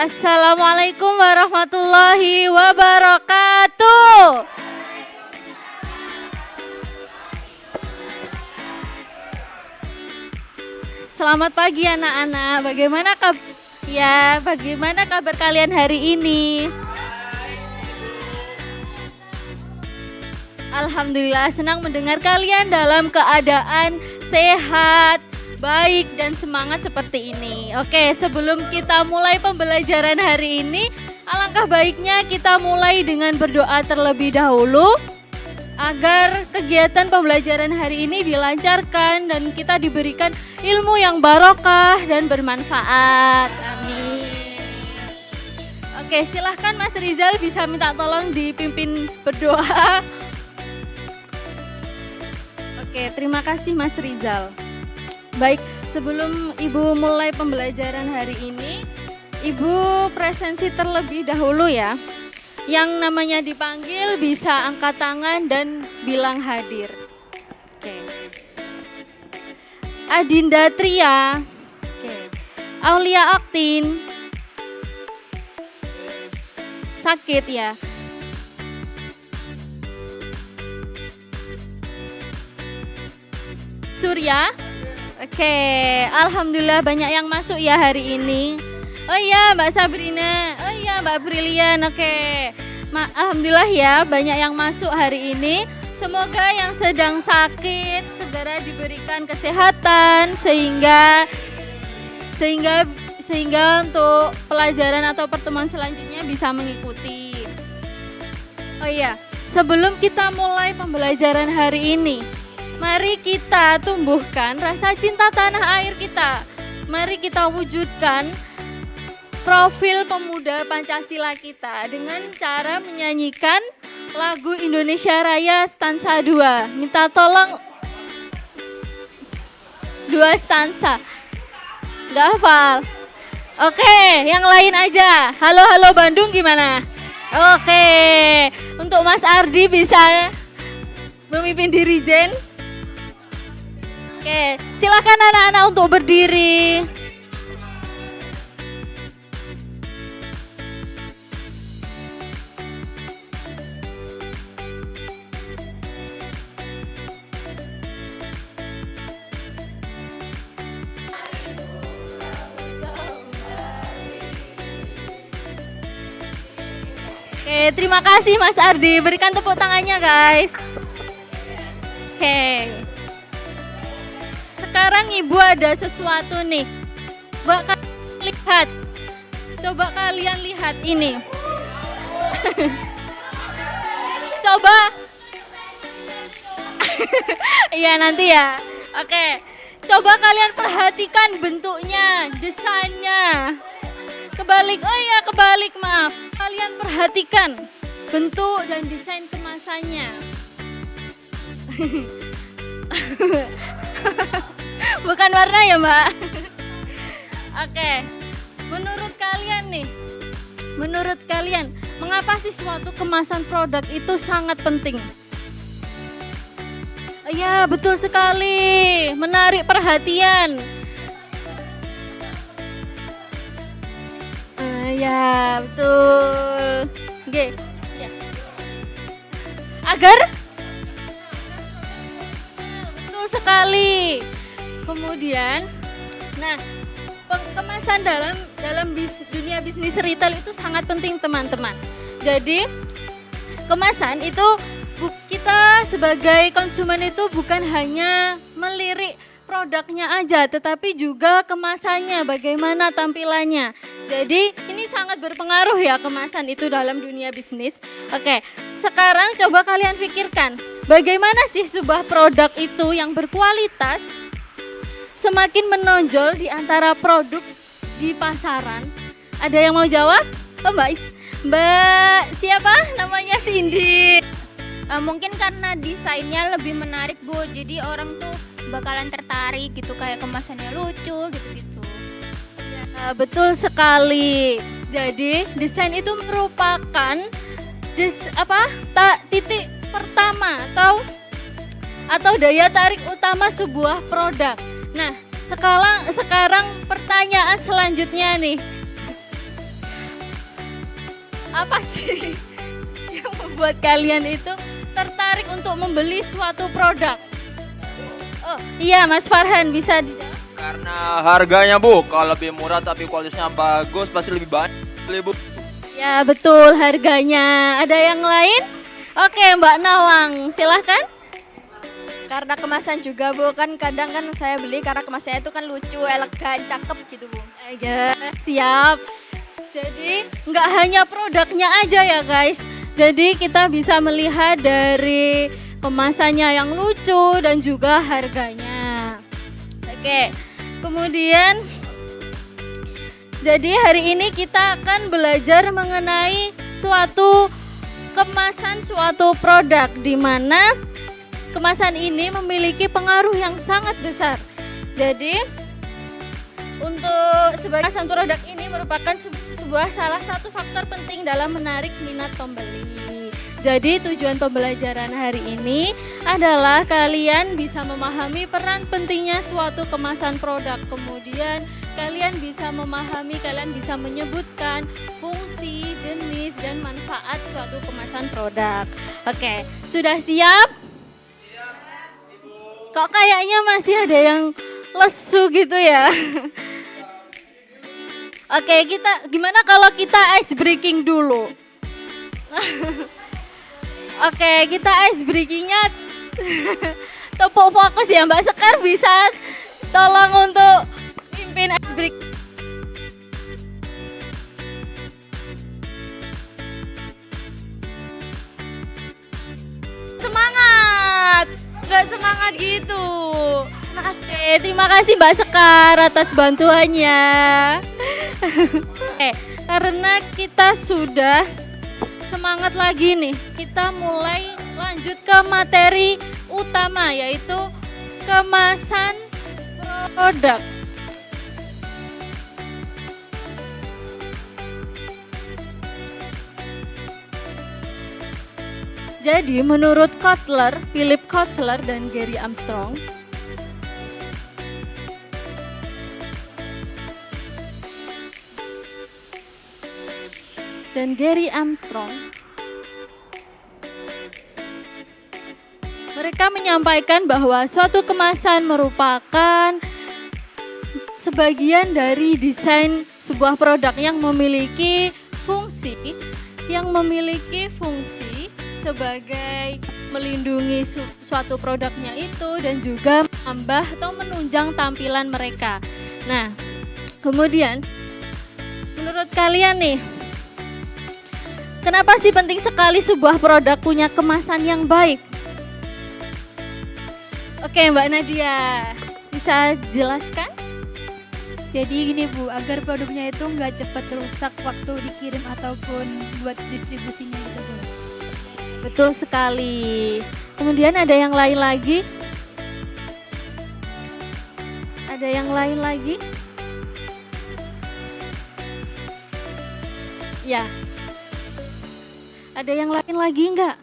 Assalamualaikum warahmatullahi wabarakatuh. Selamat pagi anak-anak. Bagaimana kabar kalian hari ini? Alhamdulillah senang mendengar kalian dalam keadaan sehat, baik dan semangat seperti ini. Oke, sebelum kita mulai pembelajaran hari ini, alangkah baiknya kita mulai dengan berdoa terlebih dahulu agar kegiatan pembelajaran hari ini dilancarkan dan kita diberikan ilmu yang barokah dan bermanfaat. Amin. Oke, silahkan Mas Rizal bisa minta tolong dipimpin berdoa. Oke, terima kasih Mas Rizal. Baik, sebelum Ibu mulai pembelajaran hari ini, Ibu presensi terlebih dahulu ya. Yang namanya dipanggil bisa angkat tangan dan bilang hadir. Oke. Adinda Tria. Oke. Aulia Aktin. Sakit ya. Surya. Oke, alhamdulillah banyak yang masuk ya hari ini. Oh iya Mbak Sabrina, oh iya Mbak Brilian. Oke, alhamdulillah ya banyak yang masuk hari ini. Semoga yang sedang sakit segera diberikan kesehatan sehingga untuk pelajaran atau pertemuan selanjutnya bisa mengikuti. Oh iya, sebelum kita mulai pembelajaran hari ini, mari kita tumbuhkan rasa cinta tanah air kita. Mari kita wujudkan profil pemuda Pancasila kita dengan cara menyanyikan lagu Indonesia Raya stansa 2. Minta tolong 2 stansa. Gak hafal. Oke, yang lain aja. Halo halo Bandung gimana? Oke, untuk Mas Ardi bisa memimpin dirijen. Oke, silakan anak-anak untuk berdiri. Oke, terima kasih Mas Ardi. Berikan tepuk tangannya, guys. Oke. Sekarang Ibu ada sesuatu nih. Coba kalian lihat ini. Coba. Iya nanti ya. Oke. Coba kalian perhatikan bentuknya, desainnya. Kebalik, maaf. Kalian perhatikan bentuk dan desain kemasannya. Bukan warna ya Mbak. Oke, menurut kalian mengapa sih suatu kemasan produk itu sangat penting? Ya betul sekali, menarik perhatian. Ya betul. Oke, ya. Agar betul sekali. Kemudian, nah, kemasan dalam dunia bisnis retail itu sangat penting teman-teman. Jadi, kemasan itu kita sebagai konsumen itu bukan hanya melirik produknya aja, tetapi juga kemasannya, bagaimana tampilannya. Jadi, ini sangat berpengaruh ya kemasan itu dalam dunia bisnis. Oke, sekarang coba kalian pikirkan, bagaimana sih sebuah produk itu yang berkualitas semakin menonjol di antara produk di pasaran? Ada yang mau jawab? Oh Mbak siapa? Namanya Cindy. Mungkin karena desainnya lebih menarik Bu, jadi orang tuh bakalan tertarik gitu, kayak kemasannya lucu gitu-gitu. Ya, betul sekali. Jadi desain itu merupakan titik pertama atau daya tarik utama sebuah produk. Nah, sekarang pertanyaan selanjutnya nih. Apa sih yang membuat kalian itu tertarik untuk membeli suatu produk? Oh iya, Mas Farhan bisa dijawab? Karena harganya Bu, kalau lebih murah tapi kualitasnya bagus pasti lebih banyak beli Bu. Ya betul, harganya. Ada yang lain? Oke, Mbak Nawang, silahkan. Karena kemasan juga Bu, kan kadang kan saya beli karena kemasannya itu kan lucu, elegan, cakep gitu Bu. Ya, siap. Jadi nggak hanya produknya aja ya guys. Jadi kita bisa melihat dari kemasannya yang lucu dan juga harganya. Oke, kemudian jadi hari ini kita akan belajar mengenai suatu kemasan suatu produk di mana kemasan ini memiliki pengaruh yang sangat besar. Jadi untuk sebagai kemasan produk ini merupakan sebuah salah satu faktor penting dalam menarik minat pembeli. Jadi tujuan pembelajaran hari ini adalah kalian bisa memahami peran pentingnya suatu kemasan produk. Kemudian kalian bisa memahami, kalian bisa menyebutkan fungsi, jenis, dan manfaat suatu kemasan produk. Oke, sudah siap? Kok kayaknya masih ada yang lesu gitu ya? Oke, gimana kalau kita ice breaking dulu? Oke, kita ice breakingnya tepuk fokus ya Mbak Sekar, bisa tolong untuk pimpin ice break. Semangat, nggak semangat gitu. Terima kasih Mbak Sekar atas bantuannya. Karena kita sudah semangat lagi nih, kita mulai lanjut ke materi utama yaitu kemasan produk. Jadi menurut Kotler, Philip Kotler dan Gary Armstrong, mereka menyampaikan bahwa suatu kemasan merupakan sebagian dari desain sebuah produk yang memiliki fungsi sebagai melindungi suatu produknya itu dan juga menambah atau menunjang tampilan mereka. Nah, kemudian menurut kalian nih, kenapa sih penting sekali sebuah produk punya kemasan yang baik? Oke, Mbak Nadia, bisa jelaskan? Jadi gini Bu, agar produknya itu nggak cepat rusak waktu dikirim ataupun buat distribusinya gitu Bu. Betul sekali. Kemudian ada yang lain lagi? Ada yang lain lagi? Ya. Ada yang lain lagi enggak?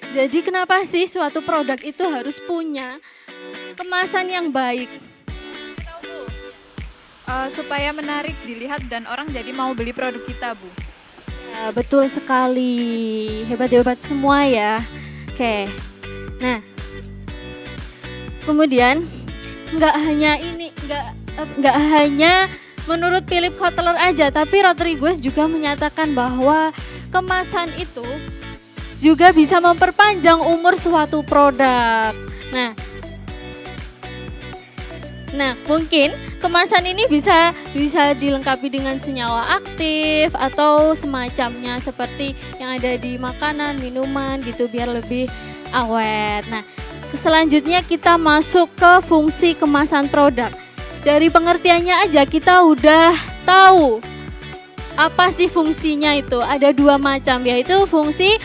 Jadi kenapa sih suatu produk itu harus punya kemasan yang baik? Supaya menarik dilihat dan orang jadi mau beli produk kita Bu. Ya, betul sekali. Hebat-hebat semua ya. Oke. Nah, kemudian nggak hanya menurut Philip Kotler aja, tapi Rodriguez juga menyatakan bahwa kemasan itu juga bisa memperpanjang umur suatu produk. Nah, mungkin kemasan ini bisa dilengkapi dengan senyawa aktif atau semacamnya seperti yang ada di makanan, minuman gitu biar lebih awet. Nah, selanjutnya kita masuk ke fungsi kemasan produk. Dari pengertiannya aja kita udah tahu apa sih fungsinya itu. Ada dua macam, yaitu fungsi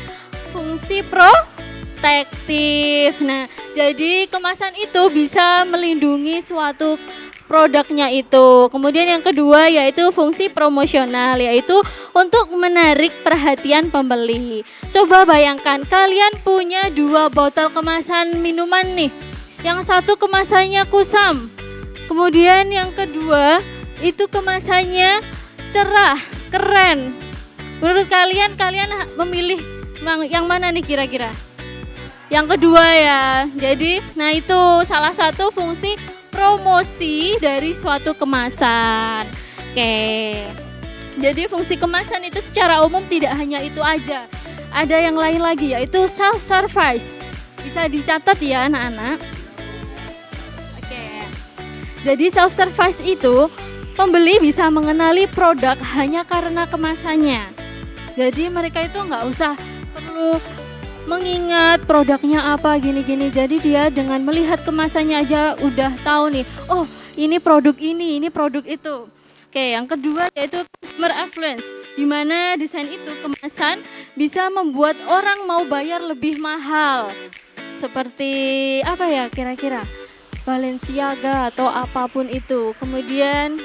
protektif. Nah, jadi kemasan itu bisa melindungi suatu produknya itu. Kemudian yang kedua yaitu fungsi promosional, yaitu untuk menarik perhatian pembeli. Coba bayangkan kalian punya 2 botol kemasan minuman nih. Yang satu kemasannya kusam. Kemudian yang kedua itu kemasannya cerah, keren. Menurut kalian memilih yang mana nih kira-kira? Yang kedua ya. Jadi, nah itu salah satu fungsi promosi dari suatu kemasan. Oke. Jadi fungsi kemasan itu secara umum tidak hanya itu aja. Ada yang lain lagi yaitu self service. Bisa dicatat ya anak-anak. Oke. Jadi self service itu pembeli bisa mengenali produk hanya karena kemasannya. Jadi mereka itu nggak usah perlu mengingat produknya apa gini-gini. Jadi dia dengan melihat kemasannya aja udah tahu nih, oh ini produk ini produk itu. Oke, yang kedua yaitu customer affluence, di mana desain itu kemasan bisa membuat orang mau bayar lebih mahal. Seperti apa ya kira-kira? Balenciaga atau apapun itu. Kemudian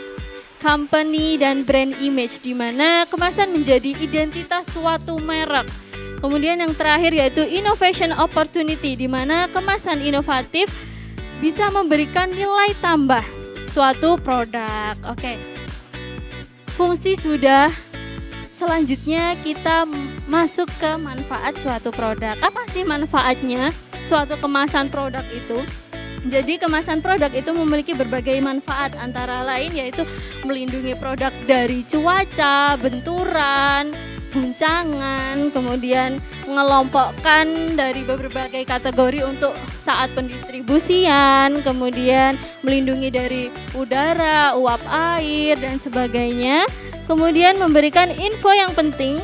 company dan brand image, di mana kemasan menjadi identitas suatu merek. Kemudian yang terakhir yaitu innovation opportunity, di mana kemasan inovatif bisa memberikan nilai tambah suatu produk. Oke. Fungsi sudah, selanjutnya kita masuk ke manfaat suatu produk. Apa sih manfaatnya suatu kemasan produk itu? Jadi kemasan produk itu memiliki berbagai manfaat, antara lain yaitu melindungi produk dari cuaca, benturan, guncangan, kemudian mengelompokkan dari berbagai kategori untuk saat pendistribusian, kemudian melindungi dari udara, uap air dan sebagainya. Kemudian memberikan info yang penting,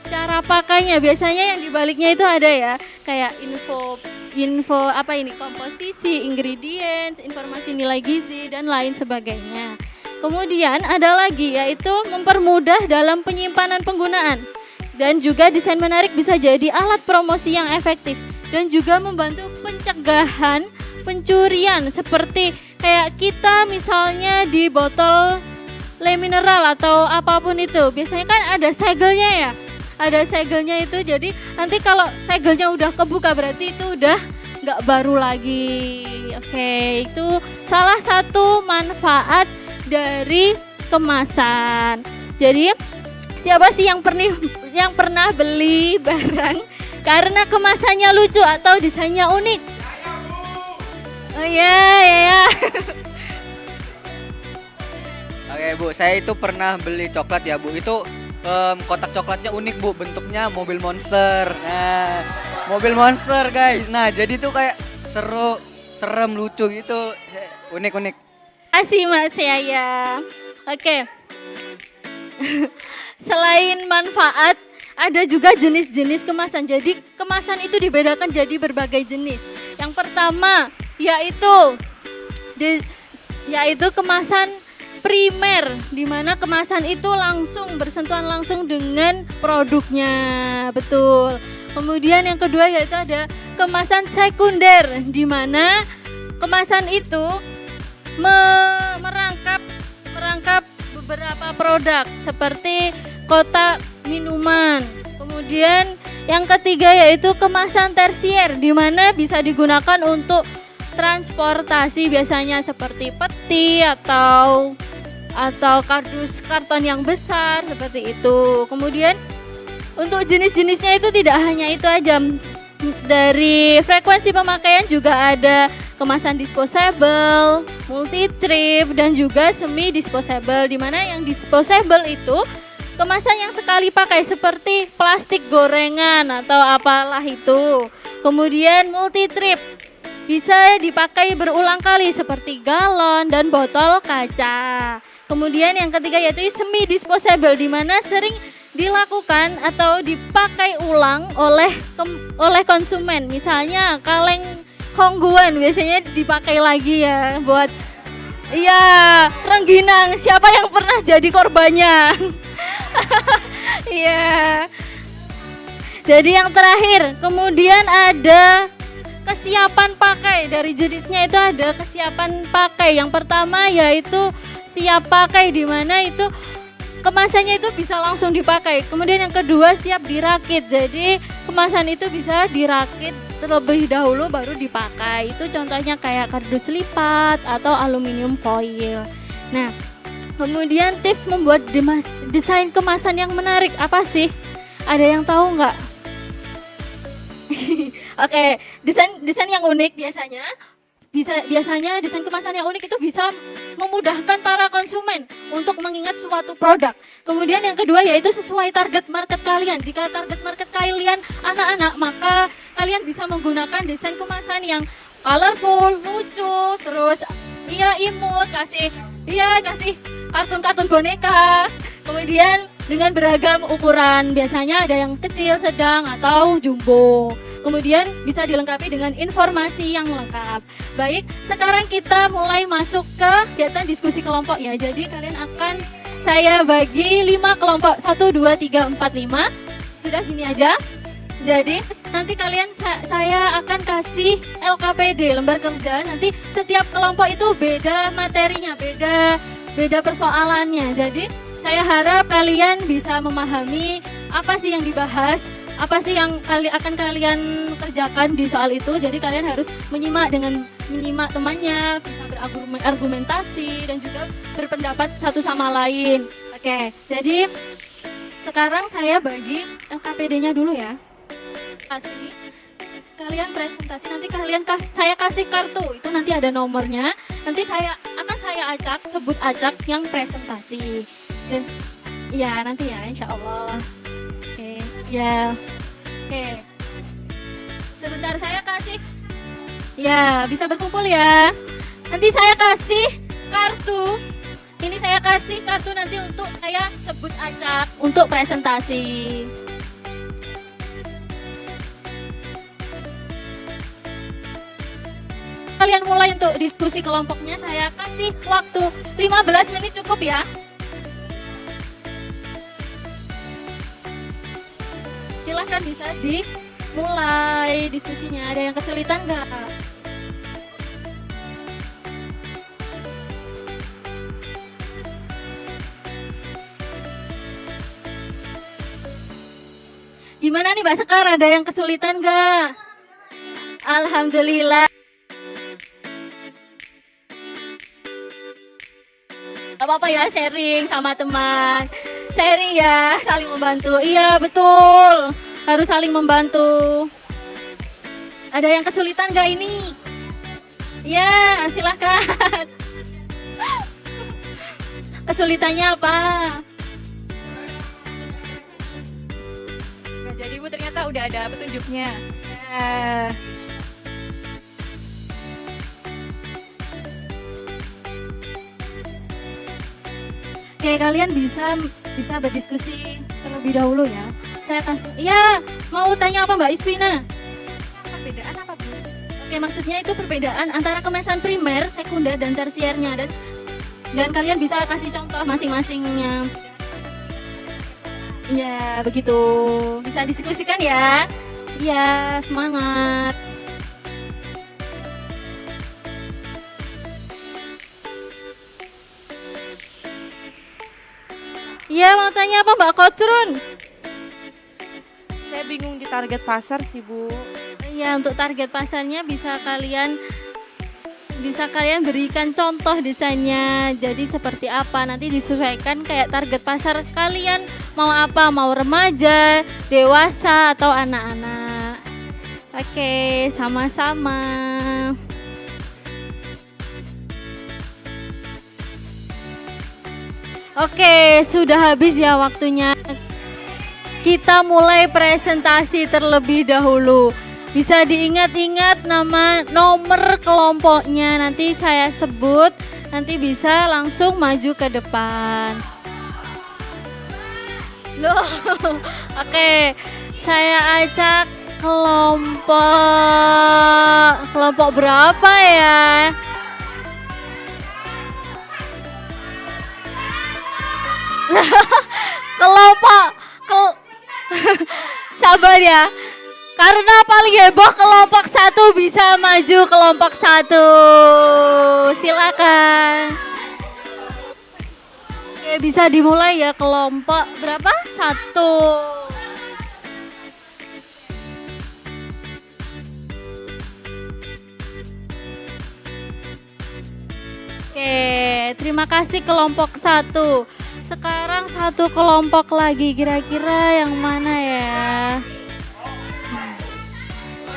cara pakainya. Biasanya yang dibaliknya itu ada ya, kayak info apa ini, komposisi, ingredients, informasi nilai gizi dan lain sebagainya. Kemudian ada lagi yaitu mempermudah dalam penyimpanan penggunaan, dan juga desain menarik bisa jadi alat promosi yang efektif dan juga membantu pencegahan pencurian, seperti kayak kita misalnya di botol le mineral atau apapun itu biasanya kan ada segelnya ya, ada segelnya itu, jadi nanti kalau segelnya udah kebuka berarti itu udah nggak baru lagi. Oke, itu salah satu manfaat dari kemasan. Jadi siapa sih yang pernah beli barang karena kemasannya lucu atau desainnya unik? Oh ya. Oke Bu, saya itu pernah beli coklat ya Bu. Itu kotak coklatnya unik Bu, bentuknya mobil monster. Nah, mobil monster guys. Nah, jadi tuh kayak seru, serem, lucu gitu. Unik-unik. Kasih Mas Yaya. Oke. Selain manfaat, ada juga jenis-jenis kemasan. Jadi kemasan itu dibedakan jadi berbagai jenis. Yang pertama yaitu kemasan primer, di mana kemasan itu langsung bersentuhan langsung dengan produknya. Betul. Kemudian yang kedua yaitu ada kemasan sekunder, di mana kemasan itu merangkap beberapa produk seperti kotak minuman. Kemudian yang ketiga yaitu kemasan tersier, di mana bisa digunakan untuk transportasi, biasanya seperti peti atau kardus karton yang besar seperti itu. Kemudian untuk jenis-jenisnya itu tidak hanya itu aja. Dari frekuensi pemakaian juga ada kemasan disposable, multi trip dan juga semi disposable, di mana yang disposable itu kemasan yang sekali pakai seperti plastik gorengan atau apalah itu. Kemudian multi trip bisa dipakai berulang kali seperti galon dan botol kaca. Kemudian yang ketiga yaitu semi disposable, di mana sering dilakukan atau dipakai ulang oleh konsumen. Misalnya kaleng Hongguan biasanya dipakai lagi ya buat rengginang. Siapa yang pernah jadi korbannya? Iya. Jadi yang terakhir, kemudian ada kesiapan pakai. Dari jenisnya itu ada kesiapan pakai. Yang pertama yaitu siap pakai, di mana itu kemasannya itu bisa langsung dipakai. Kemudian yang kedua siap dirakit. Jadi kemasan itu bisa dirakit terlebih dahulu baru dipakai. Itu contohnya kayak kardus lipat atau aluminium foil. Nah, Kemudian tips membuat desain kemasan yang menarik apa sih? Ada yang tahu nggak? Oke, desain yang unik biasanya desain kemasan yang unik itu bisa memudahkan para konsumen untuk mengingat suatu produk. Kemudian yang kedua yaitu sesuai target market kalian. Jika target market kalian anak-anak, maka kalian bisa menggunakan desain kemasan yang colorful, lucu, terus imut, kasih kartun-kartun boneka. Kemudian dengan beragam ukuran, biasanya ada yang kecil, sedang, atau jumbo. Kemudian bisa dilengkapi dengan informasi yang lengkap. Baik, sekarang kita mulai masuk ke kegiatan diskusi kelompok ya. Jadi kalian saya bagi 5 kelompok, 1, 2, 3, 4, 5. Sudah gini aja. Jadi nanti saya akan kasih LKPD, lembar kerja. Nanti setiap kelompok itu beda materinya, beda persoalannya. Jadi saya harap kalian bisa memahami apa sih yang dibahas, apa sih yang akan kalian kerjakan di soal itu. Jadi kalian harus menyimak temannya, bisa berargumentasi dan juga berpendapat satu sama lain. Oke, jadi sekarang saya bagi LKPD-nya dulu ya. Kalian presentasi, nanti saya kasih kartu, itu nanti ada nomornya. Nanti saya sebut acak yang presentasi. Dan ya nanti ya, insya Allah. Oke, ya. Oke. Sebentar saya kasih. Ya, bisa berkumpul ya. Nanti saya kasih kartu. Ini saya kasih kartu nanti untuk saya sebut acak untuk presentasi. Kalian mulai untuk diskusi kelompoknya, saya kasih waktu 15 menit cukup ya. Silahkan bisa dimulai diskusinya. Ada yang kesulitan nggak? Gimana nih Mbak Sekar, ada yang kesulitan nggak? Alhamdulillah. Gak apa-apa ya, sharing sama teman. Sharing ya, saling membantu. Iya betul, harus saling membantu. Ada yang kesulitan gak ini? Ya, silahkan. Kesulitannya apa? Nah, jadi Bu ternyata udah ada petunjuknya. Ya. Oke, kalian bisa berdiskusi terlebih dahulu ya. Saya kasih. Ya, mau tanya apa Mbak Isvina? Perbedaan apa Bu? Oke, maksudnya itu perbedaan antara kemasan primer, sekunder, dan tersiernya, dan kalian bisa kasih contoh masing-masingnya. Ya, begitu. Bisa diskusikan ya. Ya, semangat. Iya, mau tanya apa Mbak Kotrun? Saya bingung di target pasar sih Bu. Iya, untuk target pasarnya bisa kalian berikan contoh desainnya. Jadi seperti apa, nanti disesuaikan kayak target pasar kalian mau apa, mau remaja, dewasa atau anak-anak. Oke, sama-sama. Oke, sudah habis ya waktunya. Kita mulai presentasi terlebih dahulu. Bisa diingat-ingat nomor kelompoknya, nanti saya sebut, nanti bisa langsung maju ke depan. Loh, oke, saya ajak kelompok berapa ya? Sabar ya, karena paling heboh kelompok 1 bisa maju kelompok 1. Silakan. Oke, bisa dimulai ya, kelompok berapa? 1. Oke, Oke, terima kasih kelompok 1. Sekarang satu kelompok lagi, kira-kira yang mana ya?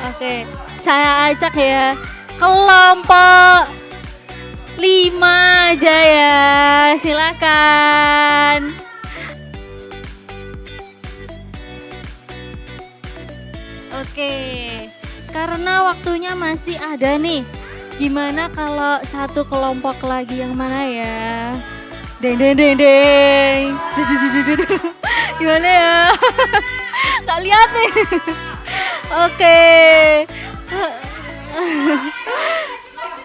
Oke, saya ajak ya. Kelompok 5 aja ya, silakan. Oke, karena waktunya masih ada nih. Gimana kalau satu kelompok lagi yang mana ya? Deng deng deng deng. Gimana ya? Gak lihat nih. Oke.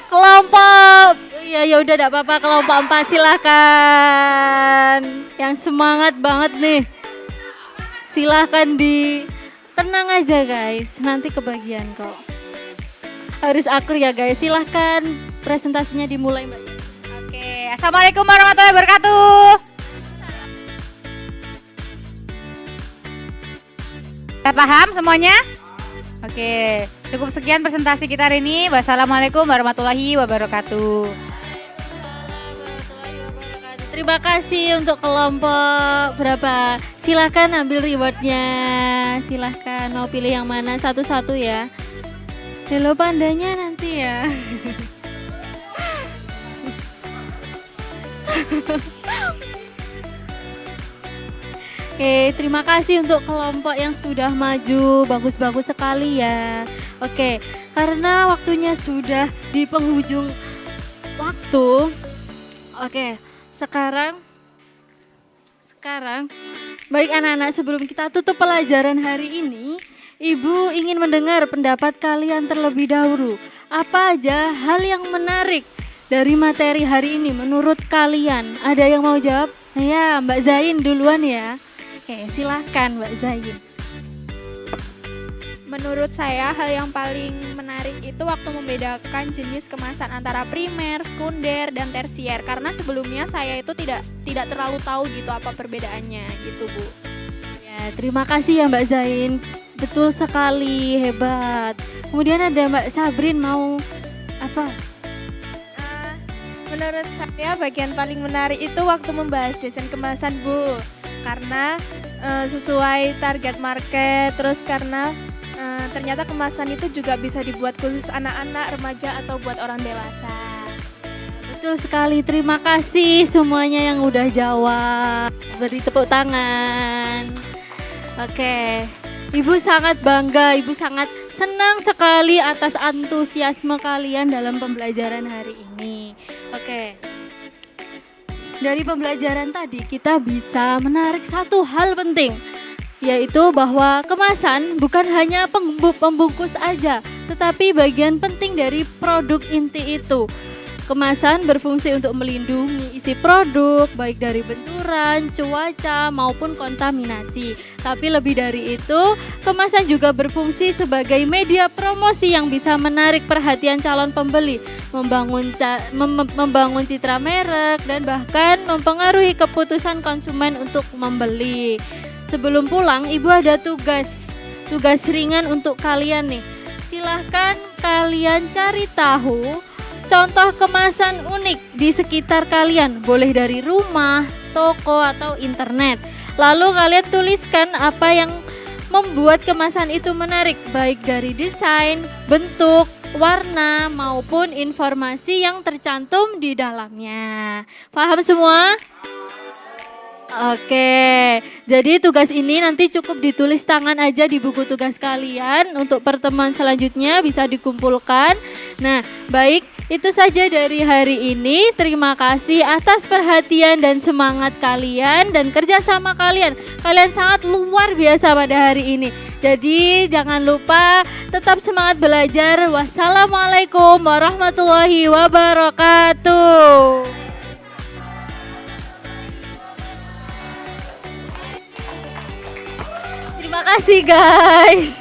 Kelompok ya udah enggak apa-apa, kelompok 4 silakan. Yang semangat banget nih. Silakan tenang aja guys, nanti kebagian kok. Harus akur ya guys, silahkan presentasinya dimulai Mbak. Oke, Assalamualaikum warahmatullahi wabarakatuh. Kita paham semuanya? Oke, cukup sekian presentasi kita hari ini. Wassalamualaikum warahmatullahi wabarakatuh. Terima kasih untuk kelompok berapa. Silahkan ambil rewardnya. Silahkan mau pilih yang mana, satu-satu ya. Hello pandanya nanti ya. Oke, terima kasih untuk kelompok yang sudah maju. Bagus-bagus sekali ya. Oke, karena waktunya sudah di penghujung waktu. Oke, sekarang baik anak-anak, sebelum kita tutup pelajaran hari ini, Ibu ingin mendengar pendapat kalian terlebih dahulu. Apa aja hal yang menarik dari materi hari ini menurut kalian? Ada yang mau jawab? Nah ya, Mbak Zain duluan ya. Oke, silahkan Mbak Zain. Menurut saya hal yang paling menarik itu waktu membedakan jenis kemasan antara primer, sekunder, dan tersier. Karena sebelumnya saya itu tidak terlalu tahu gitu apa perbedaannya gitu Bu. Ya, terima kasih ya Mbak Zain. Betul sekali, hebat. Kemudian ada Mbak Sabrin mau apa? Menurut saya bagian paling menarik itu waktu membahas desain kemasan Bu. Karena sesuai target market, terus karena ternyata kemasan itu juga bisa dibuat khusus anak-anak, remaja, atau buat orang dewasa. Betul sekali, terima kasih semuanya yang udah jawab. Beri tepuk tangan. Oke, Ibu sangat bangga, Ibu sangat senang sekali atas antusiasme kalian dalam pembelajaran hari ini. Oke, dari pembelajaran tadi kita bisa menarik satu hal penting, yaitu bahwa kemasan bukan hanya pembungkus aja, tetapi bagian penting dari produk inti itu. Kemasan berfungsi untuk melindungi isi produk, baik dari benturan, cuaca, maupun kontaminasi. Tapi lebih dari itu, kemasan juga berfungsi sebagai media promosi yang bisa menarik perhatian calon pembeli, membangun citra merek, dan bahkan mempengaruhi keputusan konsumen untuk membeli. Sebelum pulang, Ibu ada tugas ringan untuk kalian nih. Silahkan kalian cari tahu contoh kemasan unik di sekitar kalian, boleh dari rumah, toko, atau internet. Lalu kalian tuliskan apa yang membuat kemasan itu menarik, baik dari desain, bentuk, warna, maupun informasi yang tercantum di dalamnya. Paham semua? Oke, jadi tugas ini nanti cukup ditulis tangan aja di buku tugas kalian. Untuk pertemuan selanjutnya bisa dikumpulkan. Nah, baik, itu saja dari hari ini. Terima kasih atas perhatian dan semangat kalian dan kerjasama kalian. Kalian sangat luar biasa pada hari ini. Jadi jangan lupa tetap semangat belajar. Wassalamualaikum warahmatullahi wabarakatuh. Terima kasih guys.